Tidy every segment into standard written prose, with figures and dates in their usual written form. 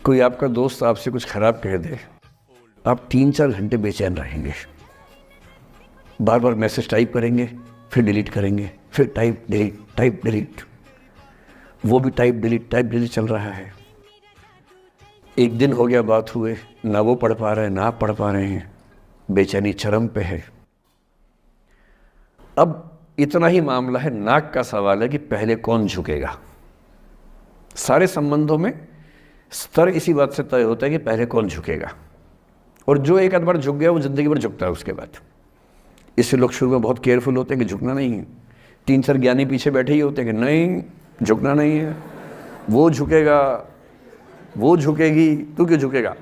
कोई आपका दोस्त आपसे कुछ खराब कह दे, आप 3-4 घंटे बेचैन रहेंगे, बार बार मैसेज टाइप करेंगे, फिर डिलीट करेंगे, फिर टाइप डिलीट, वो भी टाइप डिलीट चल रहा है। एक दिन हो गया बात हुए, ना वो पढ़ पा रहे हैं ना आप पढ़ पा रहे हैं, बेचैनी चरम पे है। अब इतना ही मामला है, नाक का सवाल है कि पहले कौन झुकेगा। सारे संबंधों में स्तर इसी बात से तय होता है कि पहले कौन झुकेगा, और जो एक आध बार झुक गया वो जिंदगी भर झुकता है उसके बाद। इससे लोग शुरू में बहुत केयरफुल होते हैं कि झुकना नहीं है। 3-4 ज्ञानी पीछे बैठे ही होते हैं कि नहीं झुकना नहीं है, वो झुकेगा, वो झुकेगी, तू क्यों झुकेगा।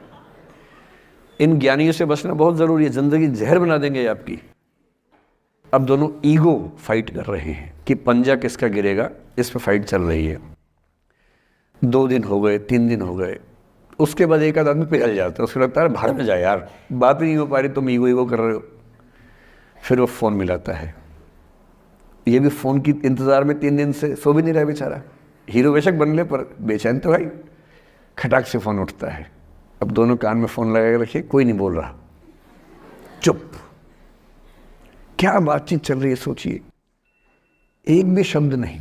इन ज्ञानियों से बचना बहुत ज़रूरी है, ज़िंदगी जहर बना देंगे आपकी। अब दोनों ईगो फाइट कर रहे हैं कि पंजा किसका गिरेगा, इस पर फाइट चल रही है। 2 दिन हो गए, 3 दिन हो गए, उसके बाद एक आध आदमी पिघल जाता है, उसको लगता है भाड़ में जाए यार, बात नहीं हो पा रही, तुम ईगो कर रहे हो। फिर वो फ़ोन मिलाता है, ये भी फ़ोन की इंतज़ार में 3 दिन से सो भी नहीं रहा बेचारा, हीरो बेशक बन ले पर बेचैन तो भाई। खटाक से फ़ोन उठता है, अब दोनों कान में फ़ोन लगा के रखिए, कोई नहीं बोल रहा, चुप। क्या बातचीत चल रही है सोचिए, एक भी शब्द नहीं,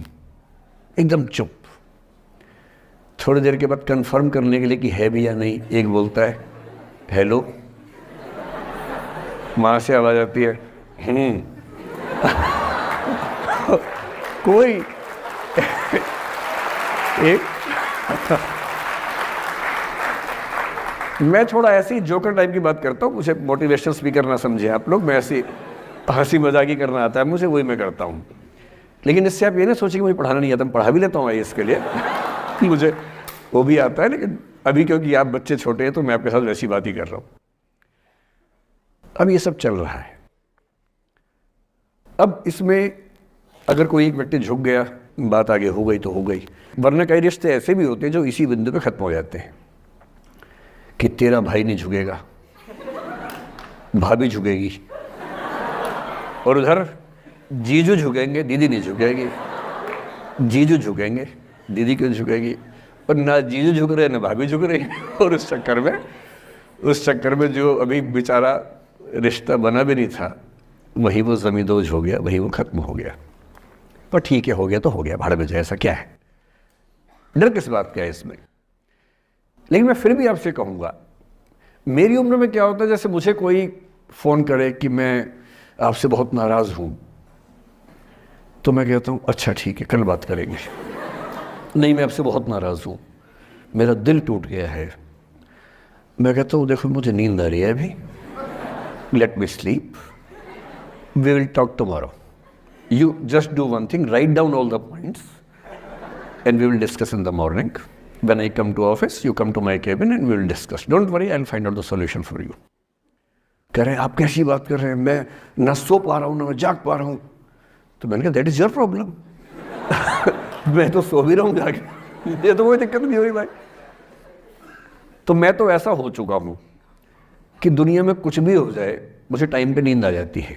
एकदम चुप। थोड़ी देर के बाद कंफर्म करने के लिए कि है भी या नहीं, एक बोलता है हेलो, माँ से आवाज़ आती है कोई एक मैं थोड़ा ऐसी जोकर टाइप की बात करता हूँ, मुझे मोटिवेशनल स्पीकर ना समझे आप लोग, मैं ऐसी हंसी मजाक ही करना आता है मुझे, वही मैं करता हूँ। लेकिन इससे आप ये ना सोचिए कि मुझे पढ़ाना नहीं आता, मैं पढ़ा भी लेता हूँ इसके लिए मुझे वो भी आता है, लेकिन अभी क्योंकि आप बच्चे छोटे हैं तो मैं आपके साथ वैसी बात ही कर रहा हूँ। अब ये सब चल रहा है। अब इसमें अगर कोई एक व्यक्ति झुक गया, बात आगे हो गई तो हो गई, वरना कई रिश्ते ऐसे भी होते हैं जो इसी बिंदु पे खत्म हो जाते हैं कि तेरा भाई नहीं झुकेगा, भाभी झुकेगी, और उधर जीजू झुकेंगे, दीदी नहीं झुकेगी, जीजू झुकेंगे, दीदी क्यों झुकेगी, और ना जीजू झुक रहे ना भाभी झुक रही और उस चक्कर में जो अभी बेचारा रिश्ता बना भी नहीं था, वही वो ज़मींदोज़ हो गया, वही वो ख़त्म हो गया। पर ठीक है, हो गया तो हो गया, भाड़ में जाए, ऐसा क्या है, डर किस बात का है इसमें। लेकिन मैं फिर भी आपसे कहूँगा, मेरी उम्र में क्या होता है, जैसे मुझे कोई फ़ोन करे कि मैं आपसे बहुत नाराज़ हूँ, तो मैं कहता हूँ अच्छा ठीक है, कल बात करेंगे। नहीं, मैं आपसे बहुत नाराज़ हूँ, मेरा दिल टूट गया है। मैं कहता हूँ देखो मुझे नींद आ रही है अभी, let me sleep, we will talk tomorrow, you just do one thing, write down all the points and we will discuss in the morning, when I come to office you come to my cabin and we will discuss, don't worry, I will find out the solution for you. कह रहे हैं आप कैसी बात कर रहे हैं, मैं ना सो पा रहा हूँ ना मैं जाग पा रहा हूँ। तो मैंने कहा दैट इज योर प्रॉब्लम मैं तो सो भी रहा हूँ जाके, ये तो कोई दिक्कत नहीं हुई भाई। तो मैं तो ऐसा हो चुका हूँ कि दुनिया में कुछ भी हो जाए मुझे टाइम पे नींद आ जाती है,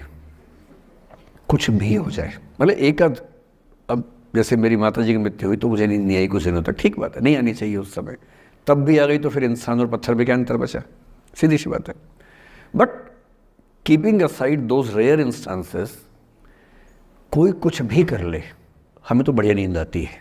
कुछ भी हो जाए। मतलब एक आध, अब जैसे मेरी माता जी की मृत्यु हुई तो मुझे नींद नहीं आई कुछ दिनों तक, ठीक बात है, नहीं आनी चाहिए उस समय, तब भी आ गई तो फिर इंसान और पत्थर में क्या अंतर बचा, सीधी सी बात है। But keeping aside those rare instances, कोई कुछ भी कर ले हमें तो बढ़िया नींद आती है।